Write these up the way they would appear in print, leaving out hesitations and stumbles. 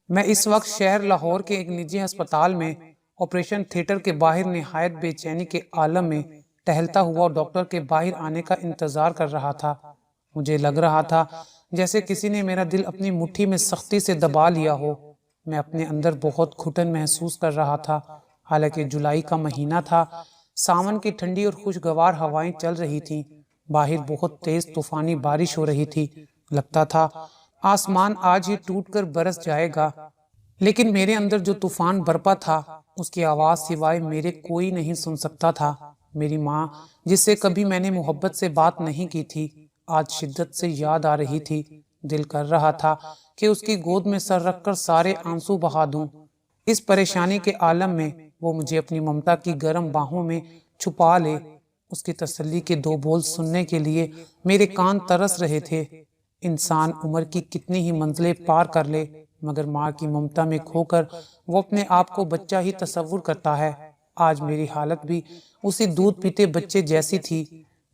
میں اس وقت شہر لاہور کے ایک نجی ہسپتال میں آپریشن تھیٹر کے باہر نہایت بے چینی کے عالم میں ٹہلتا ہوا اور ڈاکٹر کے باہر آنے کا انتظار کر رہا تھا۔ مجھے لگ رہا تھا جیسے کسی نے میرا دل اپنی مٹھی میں سختی سے دبا لیا ہو۔ میں اپنے اندر بہت گھٹن محسوس کر رہا تھا، حالانکہ جولائی کا مہینہ تھا۔ ساون کی ٹھنڈی اور خوشگوار ہوائیں چل رہی تھیں، باہر بہت تیز طوفانی بارش ہو رہی تھی۔ لگتا تھا آسمان آج ہی ٹوٹ کر برس جائے گا، لیکن میرے اندر جو طوفان برپا تھا اس کی آواز سوائے میرے کوئی نہیں سن سکتا تھا۔ میری ماں، جس سے کبھی میں نے محبت سے بات نہیں کی تھی، آج شدت سے یاد آ رہی تھی۔ دل کر رہا تھا کہ اس کی گود میں سر رکھ کر سارے آنسو بہا دوں۔ اس پریشانی کے عالم میں وہ مجھے اپنی ممتا کی گرم باہوں میں چھپا لے۔ اس کی تسلی کے دو بول سننے کے لیے میرے کان ترس رہے تھے۔ انسان عمر کی کتنی ہی منزلیں پار کر لے، مگر ماں کی ممتا میں کھو کر وہ اپنے آپ کو بچہ ہی تصور کرتا ہے۔ آج میری حالت بھی اسی دودھ پیتے بچے جیسی تھی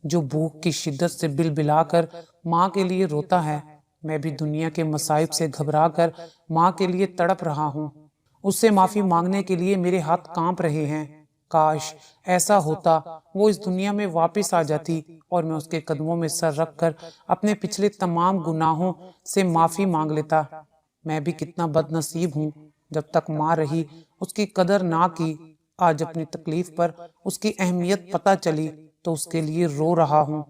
جو بھوک کی شدت سے بلبلا کر ماں کے لیے روتا ہے۔ میں بھی دنیا کے مصائب سے گھبرا کر ماں کے لیے تڑپ رہا ہوں۔ اس سے معافی مانگنے کے لیے میرے ہاتھ کانپ رہے ہیں۔ کاش ایسا ہوتا، وہ اس دنیا میں واپس آ جاتی اور میں اس کے قدموں میں سر رکھ کر اپنے پچھلے تمام گناہوں سے معافی مانگ لیتا۔ میں بھی کتنا بد نصیب ہوں، جب تک ماں رہی اس کی قدر نہ کی۔ آج اپنی تکلیف پر اس کی اہمیت پتہ چلی تو اس کے لیے رو رہا ہوں۔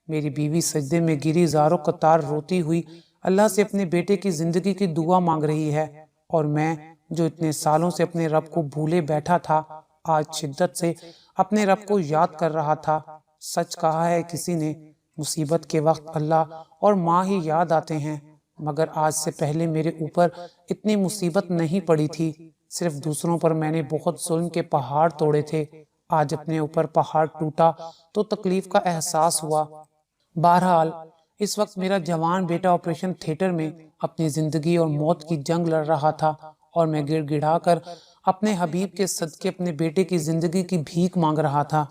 میری بیوی سجدے میں گری زاروں قطار روتی ہوئی اللہ سے اپنے بیٹے کی زندگی کی دعا مانگ رہی ہے، اور میں جو اتنے سالوں سے اپنے رب کو بھولے بیٹھا تھا، آج شدت سے اپنے رب کو یاد کر رہا تھا۔ سچ کہا ہے کسی نے، مصیبت کے وقت اللہ اور ماں ہی یاد آتے ہیں، مگر آج سے پہلے میرے اوپر اتنی مصیبت نہیں پڑی تھی۔ صرف دوسروں پر میں نے بہت ظلم کے پہاڑ توڑے تھے۔ آج اپنے اوپر پہاڑ ٹوٹا تو تکلیف کا احساس ہوا۔ بہرحال اس وقت میرا جوان بیٹا آپریشن تھیٹر میں اپنی زندگی اور موت کی جنگ لڑ رہا تھا، اور میں گڑ گڑا کر اپنے حبیب کے صدقے اپنے بیٹے کی زندگی کی بھیک مانگ رہا تھا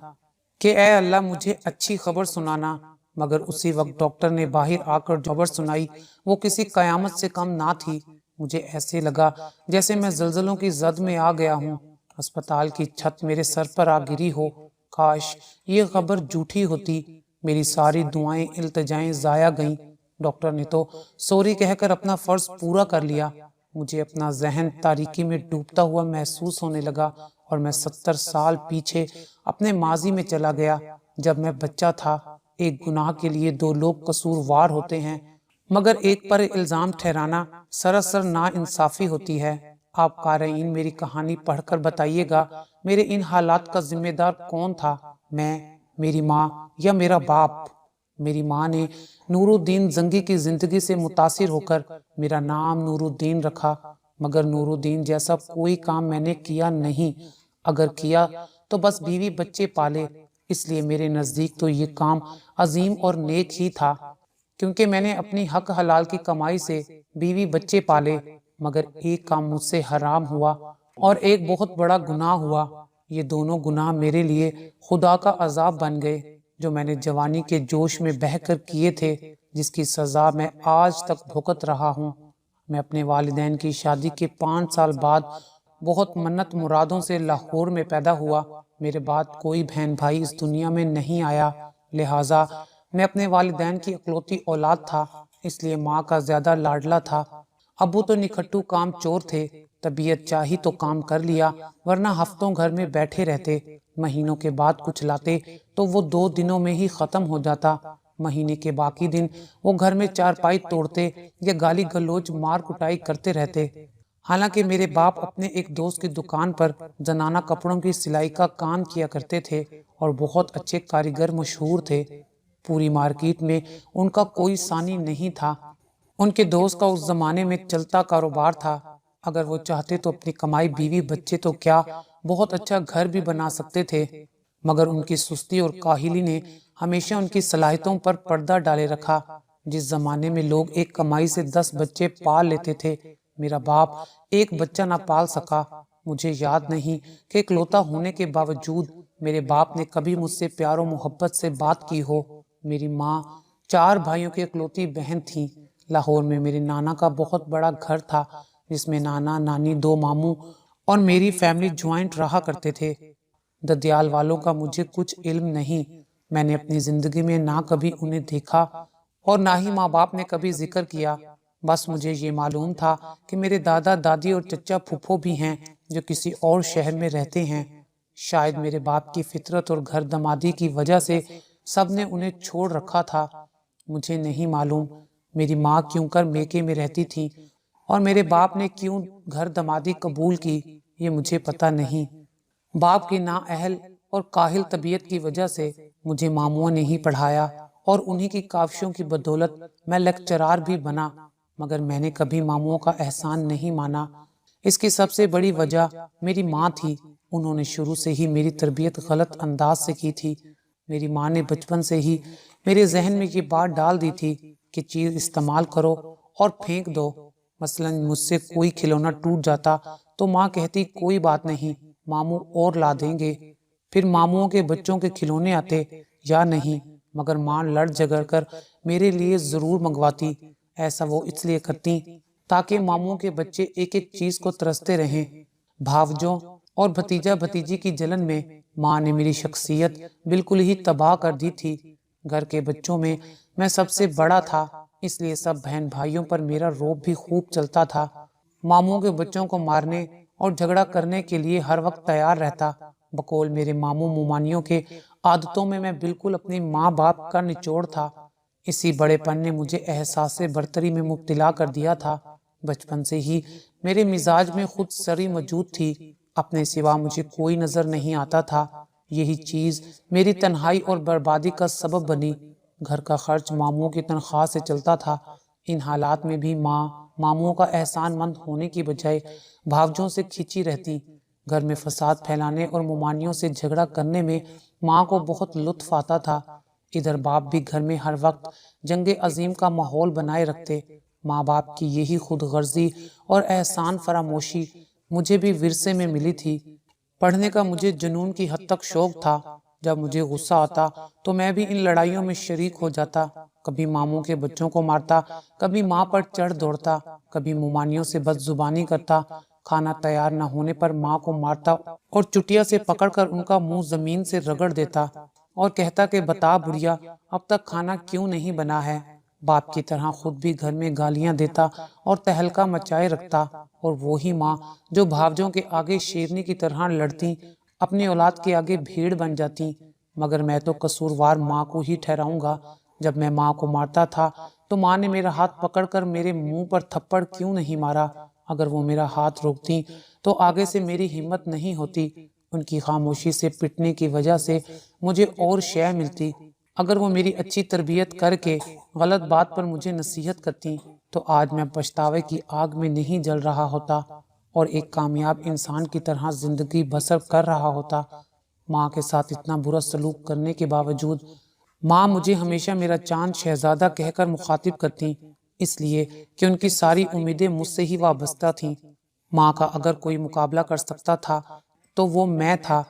کہ اے اللہ مجھے اچھی خبر سنانا۔ مگر اسی وقت ڈاکٹر نے باہر آ کر جو خبر سنائی وہ کسی قیامت سے کم نہ تھی۔ مجھے ایسے لگا جیسے میں زلزلوں کی زد میں آ گیا ہوں۔ ہسپتال کی چھت میرے سر پر آ گری ہو۔ کاش یہ خبر جھوٹی ہوتی، میری ساری دعائیں التجائیں ضائع گئیں۔ ڈاکٹر نے تو سوری کہہ کر اپنا فرض پورا کر لیا۔ مجھے اپنا ذہن تاریکی میں ڈوبتا ہوا محسوس ہونے لگا، اور میں 70 سال پیچھے اپنے ماضی میں چلا گیا، جب میں بچہ تھا۔ ایک گناہ کے لیے دو لوگ قصوروار ہوتے ہیں، مگر ایک پر الزام ٹھہرانا سراسر ناانصافی ہوتی ہے۔ آپ قارئین میری کہانی پڑھ کر بتائیے گا، میرے ان حالات کا ذمہ دار کون تھا؟ میں، میری ماں، یا میرا باپ؟ میری ماں نے نور الدین زنگی کی زندگی سے متاثر ہو کر میرا نام نور الدین رکھا، مگر نور الدین جیسا کوئی کام میں نے کیا نہیں۔ اگر کیا تو بس بیوی بچے پالے۔ اس لیے میرے نزدیک تو یہ کام عظیم اور نیک ہی تھا، کیونکہ میں نے اپنی حق حلال کی کمائی سے بیوی بچے پالے۔ مگر ایک کام مجھ سے حرام ہوا اور ایک بہت بڑا گناہ ہوا۔ یہ دونوں گناہ میرے لیے خدا کا عذاب بن گئے، جو میں نے جوانی کے جوش میں بہہ کر کیے تھے، جس کی سزا میں آج تک بھگت رہا ہوں۔ میں اپنے والدین کی شادی کے 5 سال بعد بہت منت مرادوں سے لاہور میں پیدا ہوا۔ میرے بعد کوئی بہن بھائی اس دنیا میں نہیں آیا، لہٰذا میں اپنے والدین کی اکلوتی اولاد تھا، اس لیے ماں کا زیادہ لاڈلا تھا۔ ابو تو نکھٹو کام چور تھے، طبیعت چاہی تو کام کر لیا، ورنہ ہفتوں گھر میں بیٹھے رہتے۔ مہینوں کے بعد کچھ لاتے تو وہ 2 دنوں میں ہی ختم ہو جاتا۔ مہینے کے باقی دن وہ گھر میں چارپائی توڑتے یا گالی گلوچ مار کٹائی کرتے رہتے۔ حالانکہ میرے باپ اپنے ایک دوست کی دکان پر زنانہ کپڑوں کی سلائی کا کام کیا کرتے تھے اور بہت اچھے کاریگر مشہور تھے۔ پوری مارکیٹ میں ان کا کوئی ثانی نہیں تھا۔ ان کے دوست کا اس زمانے میں چلتا کاروبار تھا۔ اگر وہ چاہتے تو اپنی کمائی بیوی بچے تو کیا بہت اچھا گھر بھی بنا سکتے تھے، مگر ان کی سستی اور کاہلی نے ہمیشہ ان کی صلاحیتوں پر پردہ ڈالے رکھا۔ جس زمانے میں لوگ ایک کمائی سے 10 بچے پال لیتے تھے، میرا باپ ایک بچہ نہ پال سکا۔ مجھے یاد نہیں کہ اکلوتا ہونے کے باوجود میرے باپ نے کبھی مجھ سے پیار و محبت سے بات کی ہو۔ میری ماں 4 بھائیوں کی اکلوتی بہن تھی۔ لاہور میں میرے نانا کا بہت بڑا گھر تھا، جس میں نانا نانی، 2 ماموں اور میری فیملی جوائنٹ رہا کرتے تھے۔ ددیال والوں کا مجھے کچھ علم نہیں، میں نے اپنی زندگی میں نہ کبھی انہیں دیکھا اور نہ ہی ماں باپ نے کبھی ذکر کیا۔ بس مجھے یہ معلوم تھا کہ میرے دادا دادی اور چچا پھپھو بھی ہیں جو کسی اور شہر میں رہتے ہیں۔ شاید میرے باپ کی فطرت اور گھر دمادی کی وجہ سے سب نے انہیں چھوڑ رکھا تھا۔ مجھے نہیں معلوم میری ماں کیوں کر میکے میں رہتی تھی اور میرے باپ نے کیوں گھر دمادی قبول کی، یہ مجھے پتہ نہیں۔ باپ کی نااہل اور کاہل طبیعت کی وجہ سے مجھے ماموں نے ہی پڑھایا اور انہی کی کاوشوں کی بدولت میں لیکچرار بھی بنا، مگر میں نے کبھی ماموں کا احسان نہیں مانا۔ اس کی سب سے بڑی وجہ میری ماں تھی۔ انہوں نے شروع سے ہی میری تربیت غلط انداز سے کی تھی۔ میری ماں نے بچپن سے ہی میرے ذہن میں یہ بات ڈال دی تھی کہ چیز استعمال کرو اور پھینک دو۔ مثلا مجھ سے کوئی کھلونا ٹوٹ جاتا تو ماں کہتی کوئی بات نہیں، ماموں اور لا دیں گے۔ پھر ماموں کے بچوں کے کھلونے آتے یا نہیں، مگر ماں لڑ جھگڑ کر میرے لیے ضرور منگواتی۔ ایسا وہ اس لیے کرتی تاکہ ماموں کے بچے ایک ایک چیز کو ترستے رہیں۔ بھاوجوں اور بھتیجا بھتیجی کی جلن میں ماں نے میری شخصیت بالکل ہی تباہ کر دی تھی۔ گھر کے بچوں میں سب سے بڑا تھا، اس لیے سب بہن بھائیوں پر میرا روب بھی خوب چلتا تھا۔ ماموں کے بچوں کو مارنے اور جھگڑا کرنے کے لیے ہر وقت تیار رہتا۔ بقول میرے ماموں مومانیوں کے عادتوں میں بالکل اپنی ماں باپ کا نچوڑ تھا۔ اسی بڑے پن نے مجھے احساس برتری میں مبتلا کر دیا تھا۔ بچپن سے ہی میرے مزاج میں خود سری موجود تھی، اپنے سوا مجھے کوئی نظر نہیں آتا تھا۔ یہی چیز میری تنہائی اور بربادی کا سبب بنی۔ گھر کا خرچ ماموں کی تنخواہ سے چلتا تھا۔ ان حالات میں بھی ماں ماموں کا احسان مند ہونے کی بجائے بھاوجوں سے کھینچی رہتی۔ گھر میں فساد پھیلانے اور مومانیوں سے جھگڑا کرنے میں ماں کو بہت لطف آتا تھا۔ ادھر باپ بھی گھر میں ہر وقت جنگ عظیم کا ماحول بنائے رکھتے۔ ماں باپ کی یہی خود غرضی اور احسان فراموشی مجھے بھی ورثے میں ملی تھی۔ پڑھنے کا مجھے جنون کی حد تک شوق تھا۔ جب مجھے غصہ آتا تو میں بھی ان لڑائیوں میں شریک ہو جاتا۔ کبھی ماموں کے بچوں کو مارتا، کبھی ماں پر چڑھ دوڑتا، کبھی مومانیوں سے بد زبانی کرتا۔ کھانا تیار نہ ہونے پر ماں کو مارتا اور چٹیا سے پکڑ کر ان کا منہ زمین سے رگڑ دیتا اور کہتا کہ بتا بڑھیا اب تک کھانا کیوں نہیں بنا ہے۔ باپ کی طرح خود بھی گھر میں گالیاں دیتا اور تہلکا مچائے رکھتا، اور وہی ماں جو بھاوجوں کے آگے شیرنی کی طرح لڑتی اپنی اولاد کے آگے بھیڑ بن جاتی۔ مگر میں تو قصوروار ماں کو ہی ٹھہراؤں گا۔ جب میں ماں کو مارتا تھا تو ماں نے میرا ہاتھ پکڑ کر میرے منہ پر تھپڑ کیوں نہیں مارا؟ اگر وہ میرا ہاتھ روکتی تو آگے سے میری ہمت نہیں ہوتی۔ ان کی خاموشی سے پٹنے کی وجہ سے مجھے اور شے ملتی۔ اگر وہ میری اچھی تربیت کر کے غلط بات پر مجھے نصیحت کرتی تو آج میں پچھتاوے کی آگ میں نہیں جل رہا ہوتا اور ایک کامیاب انسان کی طرح زندگی بسر کر رہا ہوتا۔ ماں کے ساتھ اتنا برا سلوک کرنے کے باوجود ماں مجھے ہمیشہ میرا چاند شہزادہ کہہ کر مخاطب کرتی، اس لیے کہ ان کی ساری امیدیں مجھ سے ہی وابستہ تھیں۔ ماں کا اگر کوئی مقابلہ کر سکتا تھا تو وہ میں تھا۔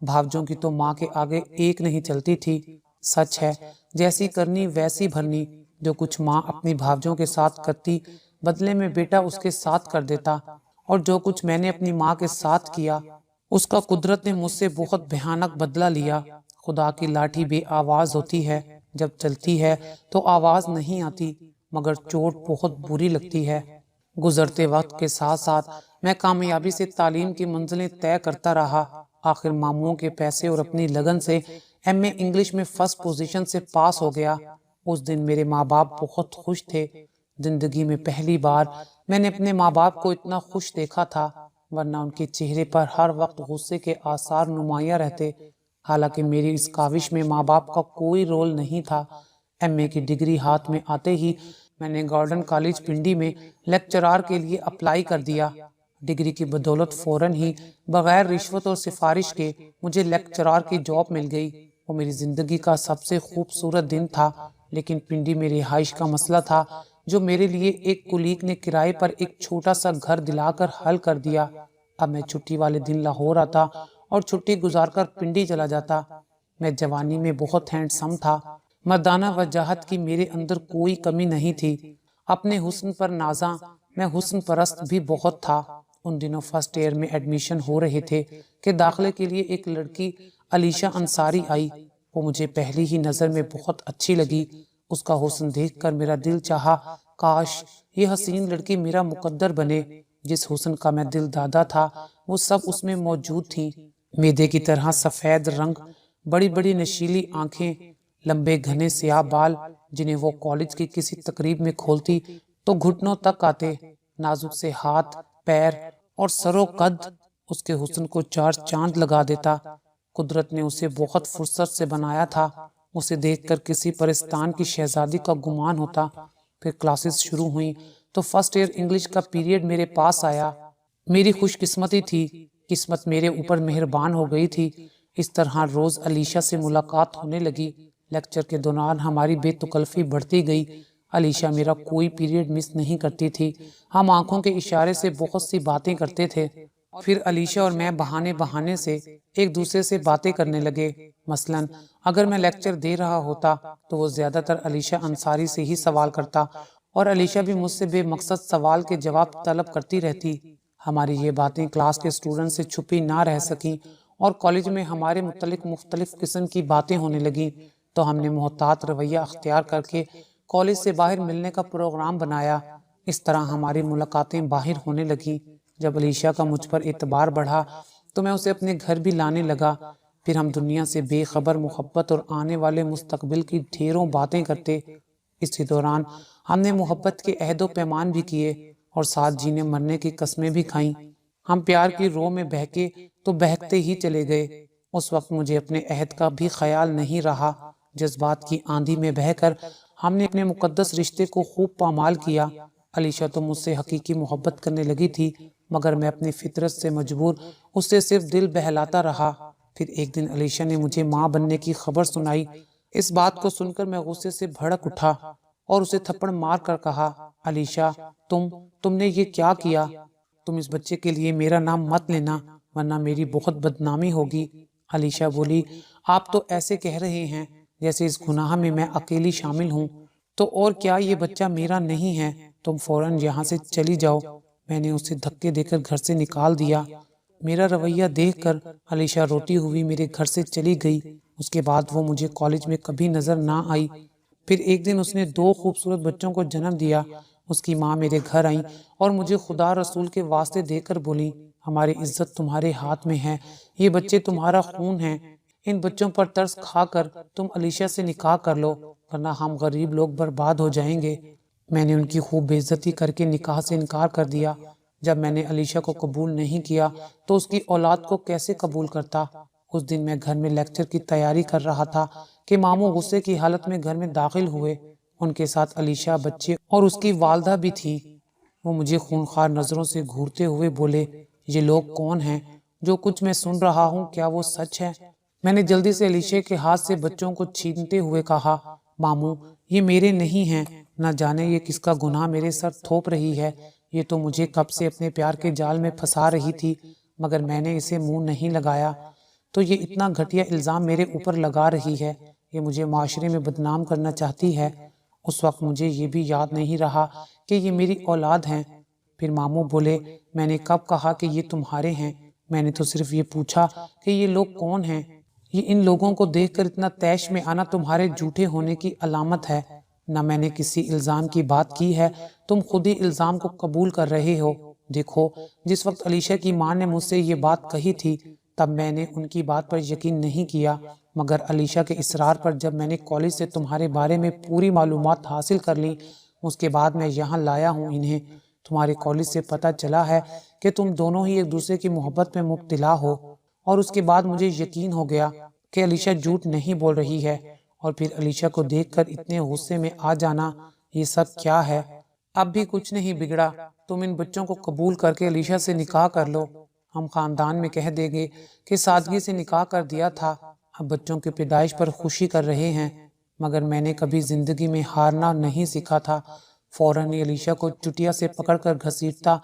بھاوجوں کی تو ماں کے آگے ایک نہیں چلتی تھی۔ سچ ہے جیسی کرنی ویسی بھرنی، جو کچھ ماں اپنی بھاوجوں کے ساتھ کرتی بدلے میں بیٹا اس کے ساتھ کر دیتا، اور جو کچھ میں نے اپنی ماں کے ساتھ کیا اس کا قدرت نے مجھ سے بہت بھیانک بدلہ لیا۔ خدا کی لاٹھی بے آواز ہوتی ہے، جب چلتی ہے تو آواز نہیں آتی، مگر چوٹ بہت بری لگتی ہے۔ گزرتے وقت کے ساتھ ساتھ میں کامیابی سے تعلیم کی منزلیں طے کرتا رہا۔ آخر ماموں کے پیسے اور اپنی لگن سے ایم اے انگلش میں فرسٹ پوزیشن سے پاس ہو گیا۔ اس دن میرے ماں باپ بہت خوش تھے۔ زندگی میں پہلی بار میں نے اپنے ماں باپ کو اتنا خوش دیکھا تھا، ورنہ ان کے چہرے پر ہر وقت غصے کے آثار نمایاں رہتے۔ حالانکہ میری اس کاوش میں ماں باپ کا کوئی رول نہیں تھا۔ ایم اے کی ڈگری ہاتھ میں آتے ہی میں نے گارڈن کالج پنڈی میں لیکچرار کے لیے اپلائی کر دیا۔ ڈگری کی بدولت فوراً ہی بغیر رشوت اور سفارش کے مجھے لیکچرار کی جاب مل گئی۔ وہ میری زندگی کا سب سے خوبصورت دن تھا، لیکن پنڈی میں رہائش کا مسئلہ تھا جو میرے لیے ایک کولیگ نے کرائے پر ایک چھوٹا سا گھر دلا کر حل کر دیا۔ اب میں چھٹی والے دن لاہور آتا اور چھٹی گزار کر پنڈی چلا جاتا۔ میں جوانی میں بہت ہینڈسم تھا، مردانہ وجاہت کی میرے اندر کوئی کمی نہیں تھی۔ اپنے حسن پر نازاں میں حسن پرست بھی بہت تھا۔ ان دنوں فرسٹ ایئر میں ایڈمیشن ہو رہے تھے کہ داخلے کے لیے ایک لڑکی علیشہ انصاری آئی۔ وہ مجھے پہلی ہی نظر میں بہت اچھی لگی۔ اس کا حسن دیکھ کر میرا دل چاہا کاش یہ حسین لڑکی میرا مقدر بنے۔ جس حسن کا میں دل دادا تھا وہ سب اس میں موجود تھی۔ میدے کی طرح سفید رنگ، بڑی بڑی نشیلی آنکھیں، لمبے گھنے سیاہ بال جنہیں وہ کالج کی کسی تقریب میں کھولتی تو گھٹنوں تک آتے، نازک سے ہاتھ، پیر اور سر و قد اس کے حسن کو چار چاند لگا دیتا۔ قدرت نے اسے بہت فرصت سے بنایا تھا۔ اسے دیکھ کر کسی پرستان کی شہزادی کا گمان ہوتا۔ پھر کلاسز شروع ہوئیں تو فرسٹ ایئر انگلش کا پیریڈ میرے پاس آیا۔ میری خوش قسمتی تھی، قسمت میرے اوپر مہربان ہو گئی تھی۔ اس طرح روز علیشہ سے ملاقات ہونے لگی۔ لیکچر کے دوران ہماری بے تکلفی بڑھتی گئی۔ علیشہ میرا کوئی پیریڈ مس نہیں کرتی تھی۔ ہم آنکھوں کے اشارے سے بہت سی باتیں کرتے تھے۔ پھر علیشہ اور میں بہانے سے ایک دوسرے سے باتیں کرنے لگے۔ مثلاً اگر میں لیکچر دے رہا ہوتا تو وہ زیادہ تر علیشہ انصاری سے ہی سوال کرتا اور علیشہ بھی مجھ سے بے مقصد سوال کے جواب طلب کرتی رہتی۔ ہماری یہ باتیں کلاس کے اسٹوڈنٹ سے چھپی نہ رہ سکیں اور کالج میں ہمارے متعلق مختلف قسم کی باتیں ہونے لگیں، تو ہم نے محتاط رویہ اختیار کر کے کالج سے باہر ملنے کا پروگرام بنایا۔ اس طرح ہماری ملاقاتیں باہر ہونے لگیں۔ جب علیشہ کا مجھ پر اعتبار بڑھا تو میں اسے اپنے گھر بھی لانے لگا۔ پھر ہم دنیا سے بے خبر محبت اور آنے والے مستقبل کی ڈھیروں باتیں کرتے۔ اسی دوران ہم نے محبت کے عہد و پیمان بھی کیے اور ساتھ جینے مرنے کی قسمیں بھی کھائیں۔ ہم پیار کی رو میں بہکے تو بہکتے ہی چلے گئے۔ اس وقت مجھے اپنے عہد کا بھی خیال نہیں رہا۔ جذبات کی آندھی میں بہہ کر ہم نے اپنے مقدس رشتے کو خوب پامال کیا۔ علیشہ تو مجھ سے حقیقی محبت کرنے لگی تھی، مگر میں اپنی فطرت سے مجبور اس سے صرف دل بہلاتا رہا۔ پھر ایک دن علیشہ نے مجھے ماں بننے کی خبر سنائی۔ اس بات کو سن کر میں غصے سے بھڑک اٹھا اور اسے تھپڑ مار کر کہا، علیشہ تم نے یہ کیا کیا؟ تم اس بچے کے لیے میرا نام مت لینا ورنہ میری بہت بدنامی ہوگی۔ علیشہ بولی، آپ تو ایسے کہہ رہے ہیں جیسے اس گناہ میں اکیلی شامل ہوں، تو اور کیا یہ بچہ میرا نہیں ہے؟ تم فوراً یہاں سے چلی جاؤ۔ میں نے اسے دھکے دے کر گھر سے نکال دیا۔ میرا رویہ دیکھ کر علیشہ روتی ہوئی میرے گھر سے چلی گئی۔ اس کے بعد وہ مجھے کالج میں کبھی نظر نہ آئی۔ پھر ایک دن اس نے 2 خوبصورت بچوں کو جنم دیا۔ اس کی ماں میرے گھر آئیں اور مجھے خدا رسول کے واسطے دے کر بولی، ہماری عزت تمہارے ہاتھ میں ہے، یہ بچے تمہارا خون ہیں، ان بچوں پر ترس کھا کر تم علیشہ سے نکاح کر لو ورنہ ہم غریب لوگ برباد ہو جائیں گے۔ میں نے ان کی خوب بے عزتی کر کے نکاح سے انکار کر دیا۔ جب میں نے علیشہ کو قبول نہیں کیا تو اس کی اولاد کو کیسے قبول کرتا؟ اس دن میں گھر میں لیکچر کی تیاری کر رہا تھا کہ ماموں غصے کی حالت میں گھر میں داخل ہوئے۔ ان کے ساتھ علیشہ، بچے اور اس کی والدہ بھی تھی۔ وہ مجھے خونخوار نظروں سے گھورتے ہوئے بولے، یہ لوگ کون ہیں؟ جو کچھ میں سن رہا ہوں کیا وہ سچ ہے؟ میں نے جلدی سے علیشہ کے ہاتھ سے بچوں کو چھینتے ہوئے کہا، ماموں یہ میرے نہیں ہیں، نہ جانے یہ کس کا گناہ میرے سر تھوپ رہی ہے۔ یہ تو مجھے کب سے اپنے پیار کے جال میں پھنسا رہی تھی، مگر میں نے اسے منہ نہیں لگایا۔ تو یہ اتنا گھٹیا الزام میرے اوپر لگا رہی ہے، یہ مجھے معاشرے میں بدنام کرنا چاہتی ہے۔ اس وقت مجھے یہ بھی یاد نہیں رہا کہ یہ میری اولاد ہیں۔ پھر ماموں بولے، میں نے کب کہا کہ یہ تمہارے ہیں؟ میں نے تو صرف یہ پوچھا کہ یہ لوگ کون ہیں؟ یہ ان لوگوں کو دیکھ کر اتنا طیش میں آنا تمہارے جھوٹے ہونے کی علامت ہے۔ نہ میں نے کسی الزام کی بات کی ہے، تم خود ہی الزام کو قبول کر رہے ہو۔ دیکھو، جس وقت علیشہ کی ماں نے مجھ سے یہ بات کہی تھی تب میں نے ان کی بات پر یقین نہیں کیا، مگر علیشہ کے اصرار پر جب میں نے کالج سے تمہارے بارے میں پوری معلومات حاصل کر لی، اس کے بعد میں یہاں لایا ہوں انہیں۔ تمہارے کالج سے پتہ چلا ہے کہ تم دونوں ہی ایک دوسرے کی محبت میں مبتلا ہو، اور اس کے بعد مجھے یقین ہو گیا کہ علیشہ جھوٹ نہیں بول رہی ہے۔ اور پھر علیشہ کو دیکھ کر اتنے غصے میں آ جانا، یہ سب کیا ہے؟ اب بھی کچھ نہیں بگڑا، تم ان بچوں کو قبول کر کے علیشہ سے نکاح کر لو۔ ہم خاندان میں کہہ دیں گے کہ سادگی سے نکاح کر دیا تھا، اب بچوں کی پیدائش پر خوشی کر رہے ہیں۔ مگر میں نے کبھی زندگی میں ہارنا نہیں سیکھا تھا۔ فوراً ہی علیشہ کو چٹیا سے پکڑ کر گھسیٹتا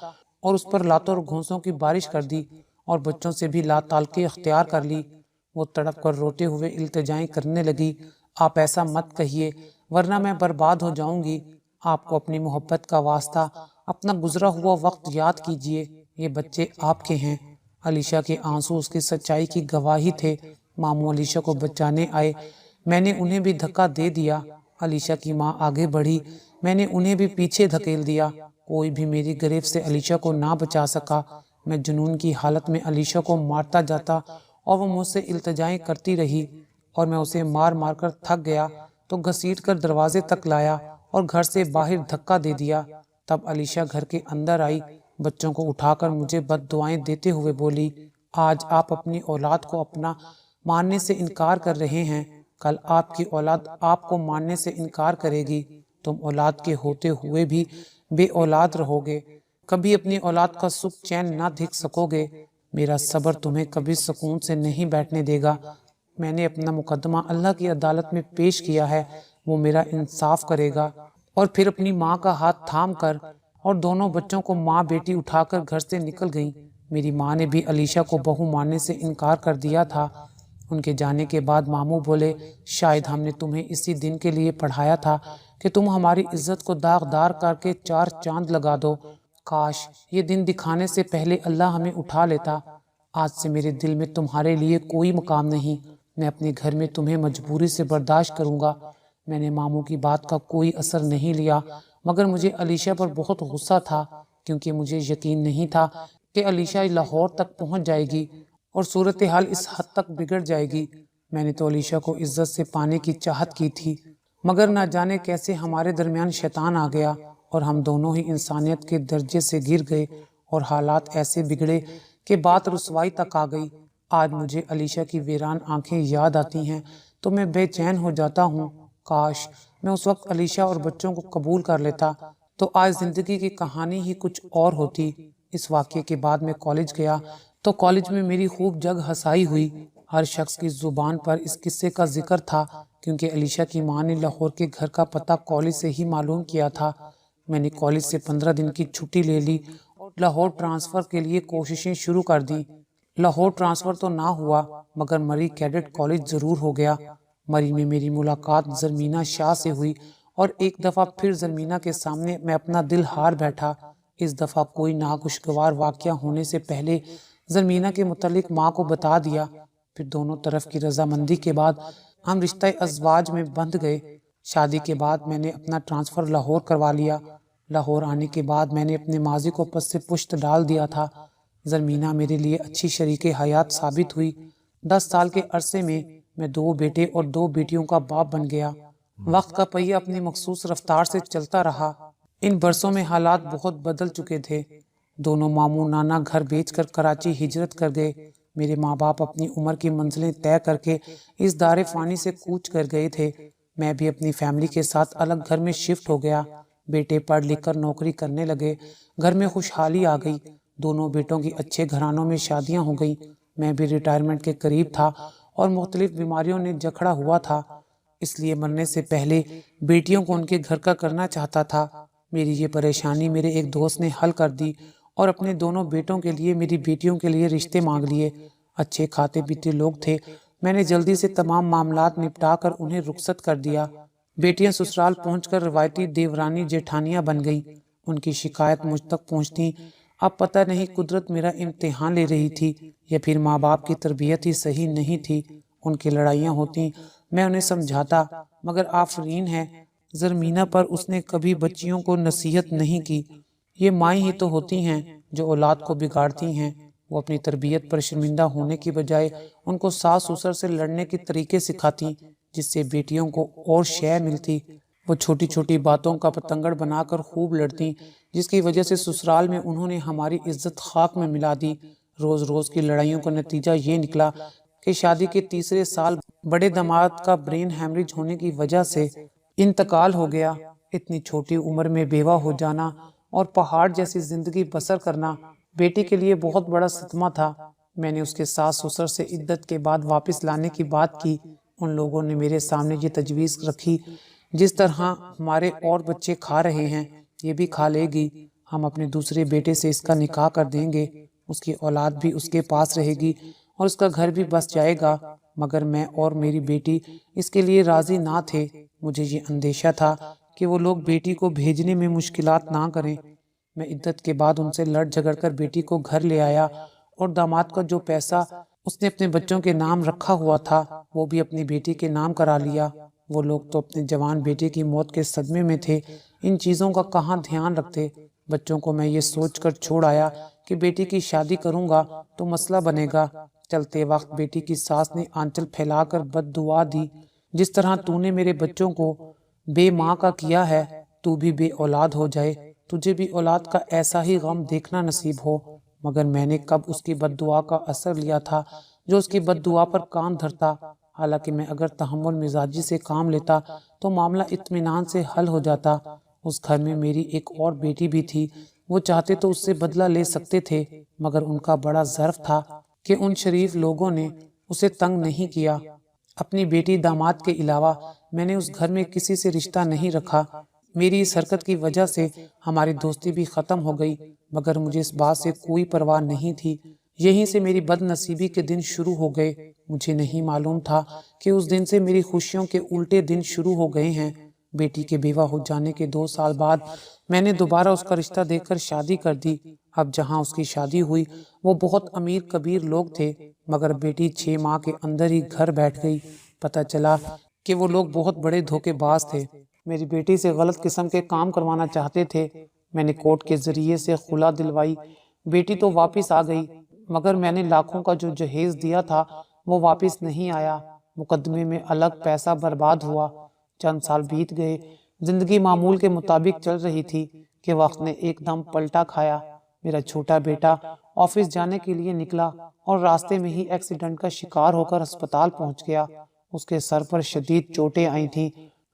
اور اس پر لاتوں اور گھونسوں کی بارش کر دی اور بچوں سے بھی لا تعلقی اختیار کر لی۔ وہ تڑپ کر روتے ہوئے التجائیں کرنے لگی، آپ ایسا مت کہیے ورنہ میں برباد ہو جاؤں گی۔ آپ کو اپنی محبت کا واسطہ اپنا گزرا ہوا وقت یاد کیجئے، یہ بچے آپ کے ہیں۔ علیشہ کے آنسو اس کی سچائی کی گواہی تھے۔ ماموں علیشہ کو بچانے آئے، میں نے انہیں بھی دھکا دے دیا۔ علیشہ کی ماں آگے بڑھی، میں نے انہیں بھی پیچھے دھکیل دیا۔ کوئی بھی میری گریفت سے علیشہ کو نہ بچا سکا۔ میں جنون کی حالت میں علیشہ کو مارتا جاتا اور وہ مجھ سے التجائیں کرتی رہی، اور میں اسے مار مار کر تھک گیا تو گھسیٹ کر دروازے تک لایا اور گھر سے باہر دھکا دے دیا۔ تب علیشہ گھر کے اندر آئی، بچوں کو اٹھا کر مجھے بد دعائیں دیتے ہوئے بولی، آج آپ اپنی اولاد کو اپنا ماننے سے انکار کر رہے ہیں، کل آپ کی اولاد آپ کو ماننے سے انکار کرے گی۔ تم اولاد کے ہوتے ہوئے بھی بے اولاد رہو گے، کبھی اپنی اولاد کا سکھ چین نہ دیکھ سکو گے۔ میرا صبر تمہیں کبھی سکون سے نہیں بیٹھنے دے گا۔ میں نے اپنا مقدمہ اللہ کی عدالت میں پیش کیا ہے، وہ میرا انصاف کرے گا۔ اور پھر اپنی ماں کا ہاتھ تھام کر اور دونوں بچوں کو ماں بیٹی اٹھا کر گھر سے نکل گئیں۔ میری ماں نے بھی علیشہ کو بہو ماننے سے انکار کر دیا تھا۔ ان کے جانے کے بعد ماموں بولے، شاید ہم نے تمہیں اسی دن کے لیے پڑھایا تھا کہ تم ہماری عزت کو داغدار کر کے چار چاند لگا دو۔ کاش یہ دن دکھانے سے پہلے اللہ ہمیں اٹھا لیتا۔ آج سے میرے دل میں تمہارے لیے کوئی مقام نہیں۔ میں اپنے گھر میں تمہیں مجبوری سے برداشت کروں گا۔ میں نے ماموں کی بات کا کوئی اثر نہیں لیا، مگر مجھے علیشہ پر بہت غصہ تھا، کیونکہ مجھے یقین نہیں تھا کہ علیشہ لاہور تک پہنچ جائے گی اور صورتحال اس حد تک بگڑ جائے گی۔ میں نے تو علیشہ کو عزت سے پانے کی چاہت کی تھی، مگر نہ جانے کیسے ہمارے درمیان شیطان آ گیا اور ہم دونوں ہی انسانیت کے درجے سے گر گئے اور حالات ایسے بگڑے کہ بات رسوائی تک آ گئی۔ آج مجھے علیشہ کی ویران آنکھیں یاد آتی ہیں تو میں بے چین ہو جاتا ہوں۔ کاش میں اس وقت علیشہ اور بچوں کو قبول کر لیتا تو آج زندگی کی کہانی ہی کچھ اور ہوتی۔ اس واقعے کے بعد میں کالج گیا تو کالج میں میری خوب جگ ہسائی ہوئی۔ ہر شخص کی زبان پر اس قصے کا ذکر تھا، کیونکہ علیشہ کی ماں نے لاہور کے گھر کا پتہ کالج سے ہی معلوم کیا تھا۔ میں نے کالج سے 15 دن کی چھٹی لے لی اور لاہور ٹرانسفر کے لیے کوششیں شروع کر دیں۔ لاہور ٹرانسفر تو نہ ہوا، مگر مری کیڈٹ کالج ضرور ہو گیا۔ مری میں میری ملاقات زرمینہ شاہ سے ہوئی اور ایک دفعہ پھر زرمینہ کے سامنے میں اپنا دل ہار بیٹھا۔ اس دفعہ کوئی ناخوشگوار واقعہ ہونے سے پہلے زرمینہ کے متعلق ماں کو بتا دیا۔ پھر دونوں طرف کی رضامندی کے بعد ہم رشتہ ازواج میں بندھ گئے۔ شادی کے بعد میں نے اپنا ٹرانسفر لاہور کروا لیا۔ لاہور آنے کے بعد میں نے اپنے ماضی کو پس سے پشت ڈال دیا تھا۔ زرمینہ میرے لیے اچھی شریک حیات ثابت ہوئی۔ 10 سال کے عرصے میں 2 بیٹے اور 2 بیٹیوں کا باپ بن گیا۔ وقت کا پہیہ اپنی مخصوص رفتار سے چلتا رہا۔ ان برسوں میں حالات بہت بدل چکے تھے۔ دونوں ماموں نانا گھر بیچ کر کراچی ہجرت کر گئے۔ میرے ماں باپ اپنی عمر کی منزلیں طے کر کے اس دار فانی سے کوچ کر گئے تھے۔ میں بھی اپنی فیملی کے ساتھ الگ گھر میں شفٹ ہو گیا۔ بیٹے پڑھ لکھ کر نوکری کرنے لگے، گھر میں خوشحالی آ گئی۔ دونوں بیٹوں کی اچھے گھرانوں میں شادیاں ہو گئیں۔ میں بھی ریٹائرمنٹ کے قریب تھا اور مختلف بیماریوں نے جکڑا ہوا تھا، اس لیے مرنے سے پہلے بیٹیوں کو ان کے گھر کا کرنا چاہتا تھا۔ میری یہ پریشانی میرے ایک دوست نے حل کر دی اور اپنے دونوں بیٹوں کے لیے میری بیٹیوں کے لیے رشتے مانگ لیے۔ اچھے کھاتے پیتے لوگ تھے۔ میں نے جلدی سے تمام معاملات نپٹا کر انہیں رخصت کر دیا۔ بیٹیاں سسرال پہنچ کر روایتی دیورانی جیٹھانیاں بن گئیں۔ ان کی شکایت مجھ تک پہنچتی۔ اب پتہ نہیں قدرت میرا امتحان لے رہی تھی یا پھر ماں باپ کی تربیت ہی صحیح نہیں تھی۔ ان کی لڑائیاں ہوتی، میں انہیں سمجھاتا، مگر آفرین ہے زرمینہ پر اس نے کبھی بچیوں کو نصیحت نہیں کی۔ یہ مائیں ہی تو ہوتی ہیں جو اولاد کو بگاڑتی ہیں۔ وہ اپنی تربیت پر شرمندہ ہونے کی بجائے ان کو ساس سسر سے لڑنے کے طریقے سکھاتی، جس سے بیٹیوں کو اور شے ملتی۔ وہ چھوٹی چھوٹی باتوں کا پتنگڑ بنا کر خوب لڑتی، جس کی وجہ سے سسرال میں انہوں نے ہماری عزت خاک میں ملا دی۔ روز روز کی لڑائیوں کا نتیجہ یہ نکلا کہ شادی کے تیسرے سال بڑے داماد کا برین ہیمریج ہونے کی وجہ سے انتقال ہو گیا۔ اتنی چھوٹی عمر میں بیوہ ہو جانا اور پہاڑ جیسی زندگی بسر کرنا بیٹی کے لیے بہت بڑا صدمہ تھا۔ میں نے اس کے ساس سسر سے عدت کے بعد واپس لانے کی بات کی۔ ان لوگوں نے میرے سامنے یہ تجویز رکھی، جس طرح ہمارے اور بچے کھا رہے ہیں یہ بھی کھا لے گی۔ ہم اپنے دوسرے بیٹے سے اس کا نکاح کر دیں گے، اس کی اولاد بھی اس کے پاس رہے گی اور اس کا گھر بھی بس جائے گا۔ مگر میں اور میری بیٹی اس کے لیے راضی نہ تھے۔ مجھے یہ اندیشہ تھا کہ وہ لوگ بیٹی کو بھیجنے میں مشکلات نہ کریں۔ میں عدت کے بعد ان سے لڑ جھگڑ کر بیٹی کو گھر لے آیا اور داماد کا جو پیسہ اس نے اپنے بچوں کے نام رکھا ہوا تھا وہ بھی اپنی بیٹی کے نام کرا لیا۔ وہ لوگ تو اپنے جوان بیٹے کی موت کے صدمے میں تھے، ان چیزوں کا کہاں دھیان رکھتے۔ بچوں کو میں یہ سوچ کر چھوڑ آیا کہ بیٹی کی شادی کروں گا تو مسئلہ بنے گا۔ چلتے وقت بیٹی کی ساس نے آنچل پھیلا کر بد دعا دی، جس طرح تو نے میرے بچوں کو بے ماں کا کیا ہے، تو بھی بے اولاد ہو جائے، تجھے بھی اولاد کا ایسا ہی غم دیکھنا نصیب ہو۔ مگر میں نے کب اس کی بد دعا کا اثر لیا تھا جو اس کی بد دعا پر کان دھرتا۔ حالانکہ میں اگر تحمل مزاجی سے کام لیتا تو معاملہ اطمینان سے حل ہو جاتا۔ اس گھر میں میری ایک اور بیٹی بھی تھی، وہ چاہتے تو اس سے بدلہ لے سکتے تھے، مگر ان کا بڑا ظرف تھا کہ ان شریف لوگوں نے اسے تنگ نہیں کیا۔ اپنی بیٹی داماد کے علاوہ میں نے اس گھر میں کسی سے رشتہ نہیں رکھا۔ میری اس حرکت کی وجہ سے ہماری دوستی بھی ختم ہو گئی، مگر مجھے اس بات سے کوئی پرواہ نہیں تھی۔ یہیں سے میری بد نصیبی کے دن شروع ہو گئے۔ مجھے نہیں معلوم تھا کہ اس دن سے میری خوشیوں کے الٹے دن شروع ہو گئے ہیں۔ بیٹی کے بیوہ ہو جانے کے 2 سال بعد میں نے دوبارہ اس کا رشتہ دیکھ کر شادی کر دی۔ اب جہاں اس کی شادی ہوئی وہ بہت امیر کبیر لوگ تھے، مگر بیٹی 6 ماہ کے اندر ہی گھر بیٹھ گئی۔ پتہ چلا کہ وہ لوگ بہت بڑے دھوکے باز تھے، میری بیٹی سے غلط قسم کے کام کروانا چاہتے تھے۔ میں نے کورٹ کے ذریعے سے خلا دلوائی، بیٹی تو واپس آ گئی، مگر میں نے لاکھوں کا جو جہیز دیا تھا وہ واپس نہیں آیا۔ مقدمے میں الگ پیسہ برباد ہوا۔ چند سال بیت گئے، زندگی معمول کے مطابق چل رہی تھی کہ وقت نے ایک دم پلٹا کھایا۔ میرا چھوٹا بیٹا آفس جانے کے لیے نکلا اور راستے میں ہی ایکسیڈنٹ کا شکار ہو کر اسپتال پہنچ گیا۔ اس کے سر پر شدید چوٹیں آئی تھیں۔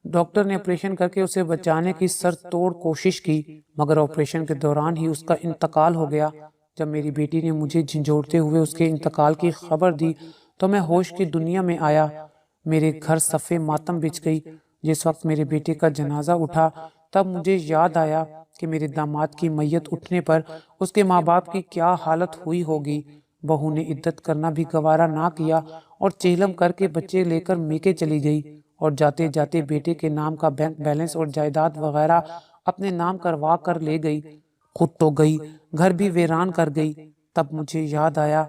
ڈاکٹر نے آپریشن کر کے اسے بچانے کی سر توڑ کوشش کی، مگر آپریشن کے دوران ہی اس کا انتقال ہو گیا۔ جب میری بیٹی نے مجھے جھنجھوڑتے ہوئے اس کے انتقال کی خبر دی تو میں ہوش کی دنیا میں آیا۔ میرے گھر صفِ ماتم بچھ گئی۔ جس وقت میرے بیٹے کا جنازہ اٹھا تب مجھے یاد آیا کہ میرے داماد کی میت اٹھنے پر اس کے ماں باپ کی کیا حالت ہوئی ہوگی۔ بہو نے عدت کرنا بھی گوارا نہ کیا اور چہلم کر کے بچے لے کر میکے چلی گئی، اور جاتے جاتے بیٹے کے نام کا بینک بیلنس اور جائیداد وغیرہ اپنے نام کروا کر لے گئی۔ خود تو گئی، گھر بھی ویران کر گئی۔ تب مجھے یاد آیا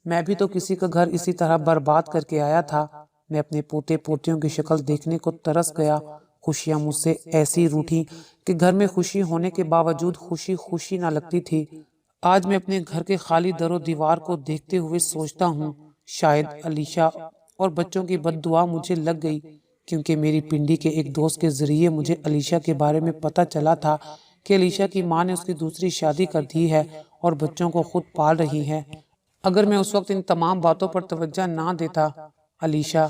میں بھی تو کسی کا گھر اسی طرح برباد کر کے آیا تھا۔ میں اپنے پوتے پوتیوں کی شکل دیکھنے کو ترس گیا۔ خوشیاں مجھ سے ایسی روٹھی کہ گھر میں خوشی ہونے کے باوجود خوشی خوشی نہ لگتی تھی۔ آج میں اپنے گھر کے خالی در و دیوار کو دیکھتے ہوئے سوچتا ہوں شاید علیشہ اور بچوں کی بد دعا مجھے لگ گئی، کیونکہ میری پنڈی کے ایک دوست کے ذریعے مجھے علیشہ کے بارے میں پتہ چلا تھا کہ علیشہ کی ماں نے اس کی دوسری شادی کر دی ہے اور بچوں کو خود پال رہی ہے۔ اگر میں اس وقت ان تمام باتوں پر توجہ نہ دیتا، علیشہ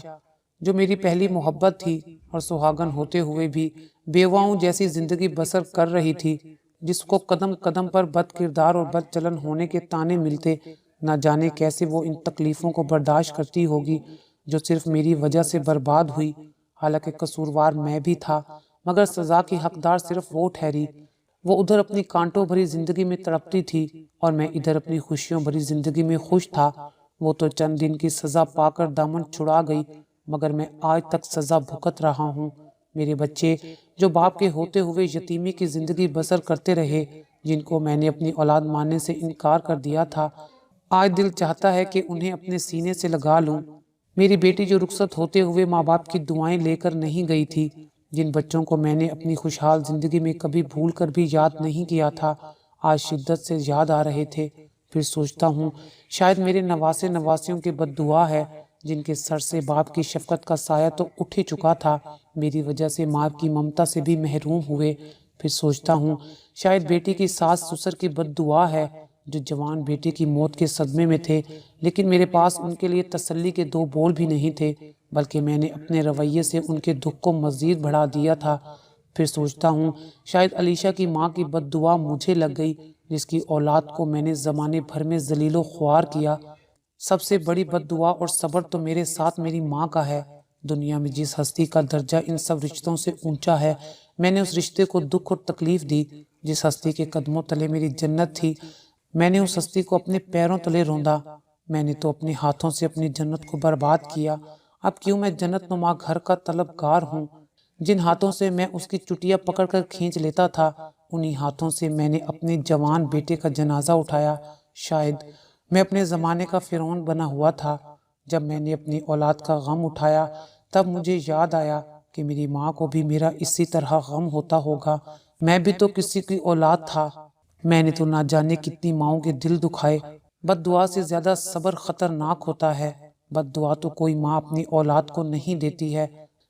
جو میری پہلی محبت تھی اور سہاگن ہوتے ہوئے بھی بیواؤں جیسی زندگی بسر کر رہی تھی، جس کو قدم قدم پر بد کردار اور بد چلن ہونے کے طعنے ملتے، نہ جانے کیسے وہ ان تکلیفوں کو برداشت کرتی ہوگی جو صرف میری وجہ سے برباد ہوئی۔ حالانکہ قصوروار میں بھی تھا، مگر سزا کی حقدار صرف وہ ٹھہری۔ وہ ادھر اپنی کانٹوں بھری زندگی میں تڑپتی تھی اور میں ادھر اپنی خوشیوں بھری زندگی میں خوش تھا۔ وہ تو چند دن کی سزا پا کر دامن چھڑا گئی، مگر میں آج تک سزا بھگت رہا ہوں۔ میرے بچے جو باپ کے ہوتے ہوئے یتیمی کی زندگی بسر کرتے رہے، جن کو میں نے اپنی اولاد ماننے سے انکار کر دیا تھا، آج دل چاہتا ہے کہ انہیں اپنے سینے سے لگا لوں۔ میری بیٹی جو رخصت ہوتے ہوئے ماں باپ کی دعائیں لے کر نہیں گئی تھی، جن بچوں کو میں نے اپنی خوشحال زندگی میں کبھی بھول کر بھی یاد نہیں کیا تھا، آج شدت سے یاد آ رہے تھے۔ پھر سوچتا ہوں شاید میرے نواسے نواسیوں کی بد دعا ہے، جن کے سر سے باپ کی شفقت کا سایہ تو اٹھ ہی چکا تھا، میری وجہ سے ماں کی ممتا سے بھی محروم ہوئے۔ پھر سوچتا ہوں شاید بیٹی کی ساس سسر کی بد دعا ہے، جو جوان بیٹی کی موت کے صدمے میں تھے، لیکن میرے پاس ان کے لیے تسلی کے 2 بول بھی نہیں تھے، بلکہ میں نے اپنے رویے سے ان کے دکھ کو مزید بڑھا دیا تھا۔ پھر سوچتا ہوں شاید علیشہ کی ماں کی بد دعا مجھے لگ گئی، جس کی اولاد کو میں نے زمانے بھر میں ذلیل و خوار کیا۔ سب سے بڑی بد دعا اور صبر تو میرے ساتھ میری ماں کا ہے۔ دنیا میں جس ہستی کا درجہ ان سب رشتوں سے اونچا ہے، میں نے اس رشتے کو دکھ اور تکلیف دی۔ جس ہستی کے قدموں تلے میری جنت تھی، میں نے اس ہستی کو اپنے پیروں تلے روندا۔ میں نے تو اپنے ہاتھوں سے اپنی جنت کو برباد کیا۔ اب کیوں میں جنت نما گھر کا طلبگار ہوں؟ جن ہاتھوں سے میں اس کی چٹیا پکڑ کر کھینچ لیتا تھا، انہی ہاتھوں سے میں نے اپنے جوان بیٹے کا جنازہ اٹھایا۔ شاید میں اپنے زمانے کا فرعون بنا ہوا تھا۔ جب میں نے اپنی اولاد کا غم اٹھایا تب مجھے یاد آیا کہ میری ماں کو بھی میرا اسی طرح غم ہوتا ہوگا۔ میں بھی تو کسی کی اولاد تھا۔ میں نے تو نہ جانے کتنی ماؤں کے دل دکھائے۔ بد دعا سے زیادہ صبر خطرناک ہوتا ہے۔ بد دعا تو کوئی ماں اپنی اولاد کو نہیں دیتی ہے۔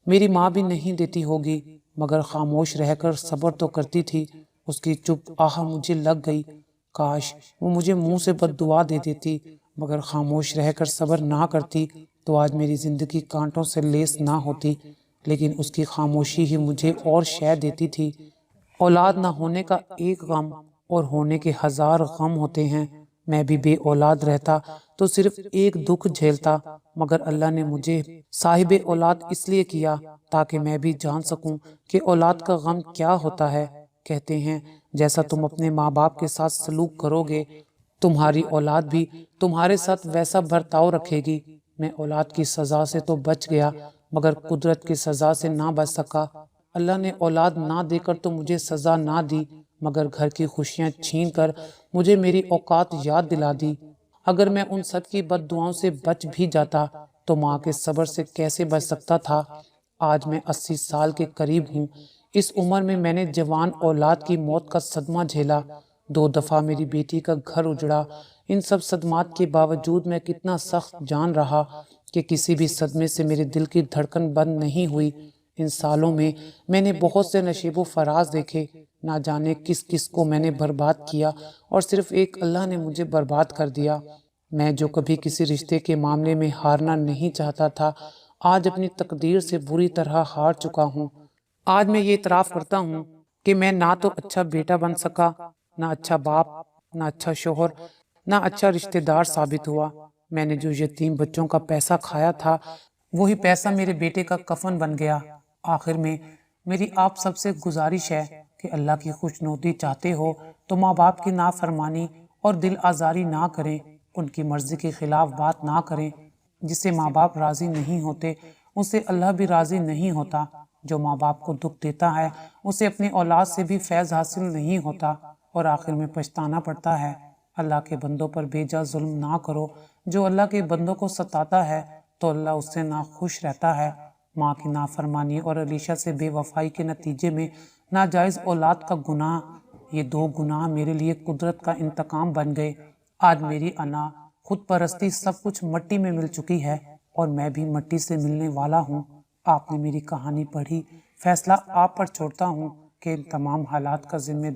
میری ماں بھی نہیں دیتی ہوگی، مگر خاموش رہ کر صبر تو کرتی تھی۔ اس کی چپ آہ مجھے لگ گئی۔ کاش وہ مجھے منہ سے بد دعا دے دیتی، مگر خاموش رہ کر صبر نہ کرتی تو آج میری زندگی کانٹوں سے لیس نہ ہوتی۔ لیکن اس کی خاموشی ہی مجھے اور شے دیتی تھی۔ اولاد نہ ہونے کا ایک غم اور ہونے کے 1000 غم ہوتے ہیں۔ میں بھی بے اولاد رہتا تو صرف ایک دکھ جھیلتا، مگر اللہ نے مجھے صاحب اولاد اس لیے کیا تاکہ میں بھی جان سکوں کہ اولاد کا غم کیا ہوتا ہے۔ کہتے ہیں جیسا تم اپنے ماں باپ کے ساتھ سلوک کرو گے، تمہاری اولاد بھی تمہارے ساتھ ویسا برتاؤ رکھے گی۔ میں اولاد کی سزا سے تو بچ گیا، مگر قدرت کی سزا سے نہ بچ سکا۔ اللہ نے اولاد نہ دے کر تو مجھے سزا نہ دی، مگر گھر کی خوشیاں چھین کر مجھے میری اوقات یاد دلا دی۔ اگر میں ان سب کی بد دعاؤں سے بچ بھی جاتا تو ماں کے صبر سے کیسے بچ سکتا تھا۔ آج میں 80 سال کے قریب ہوں۔ اس عمر میں میں نے جوان اولاد کی موت کا صدمہ جھیلا۔ 2 دفعہ میری بیٹی کا گھر اجڑا۔ ان سب صدمات کے باوجود میں کتنا سخت جان رہا کہ کسی بھی صدمے سے میرے دل کی دھڑکن بند نہیں ہوئی۔ ان سالوں میں نے بہت سے نشیب و فراز دیکھے، نہ جانے کس کس کو میں نے برباد کیا اور صرف ایک اللہ نے مجھے برباد کر دیا۔ میں جو کبھی کسی رشتے کے معاملے میں ہارنا نہیں چاہتا تھا، آج اپنی تقدیر سے بری طرح ہار چکا ہوں۔ آج میں یہ اعتراف کرتا ہوں کہ میں نہ تو اچھا بیٹا بن سکا، نہ اچھا باپ، نہ اچھا شوہر، نہ اچھا رشتہ دار ثابت ہوا۔ میں نے جو یتیم بچوں کا پیسہ کھایا تھا، وہی پیسہ میرے بیٹے کا کفن بن گیا۔ آخر میں میری آپ سب سے گزارش ہے کہ اللہ کی خوشنودی چاہتے ہو تو ماں باپ کی نافرمانی اور دل آزاری نہ کریں، ان کی مرضی کے خلاف بات نہ کریں۔ جس سے ماں باپ راضی نہیں ہوتے اس سے اللہ بھی راضی نہیں ہوتا۔ جو ماں باپ کو دکھ دیتا ہے اسے اپنی اولاد سے بھی فیض حاصل نہیں ہوتا اور آخر میں پچھتانا پڑتا ہے۔ اللہ کے بندوں پر بے جا ظلم نہ کرو۔ جو اللہ کے بندوں کو ستاتا ہے تو اللہ اس سے ناخوش رہتا ہے۔ ماں کی نافرمانی اور علیشہ سے بے وفائی کے نتیجے میں ناجائز اولاد کا گناہ، یہ 2 گناہ میرے لیے قدرت کا انتقام بن گئے۔ آج میری انا، خود پرستی سب کچھ مٹی میں مل چکی ہے اور میں بھی مٹی سے ملنے والا ہوں۔ آپ نے میری کہانی پڑھی، فیصلہ آپ پر چھوڑتا ہوں کہ ان تمام حالات کا ذمہ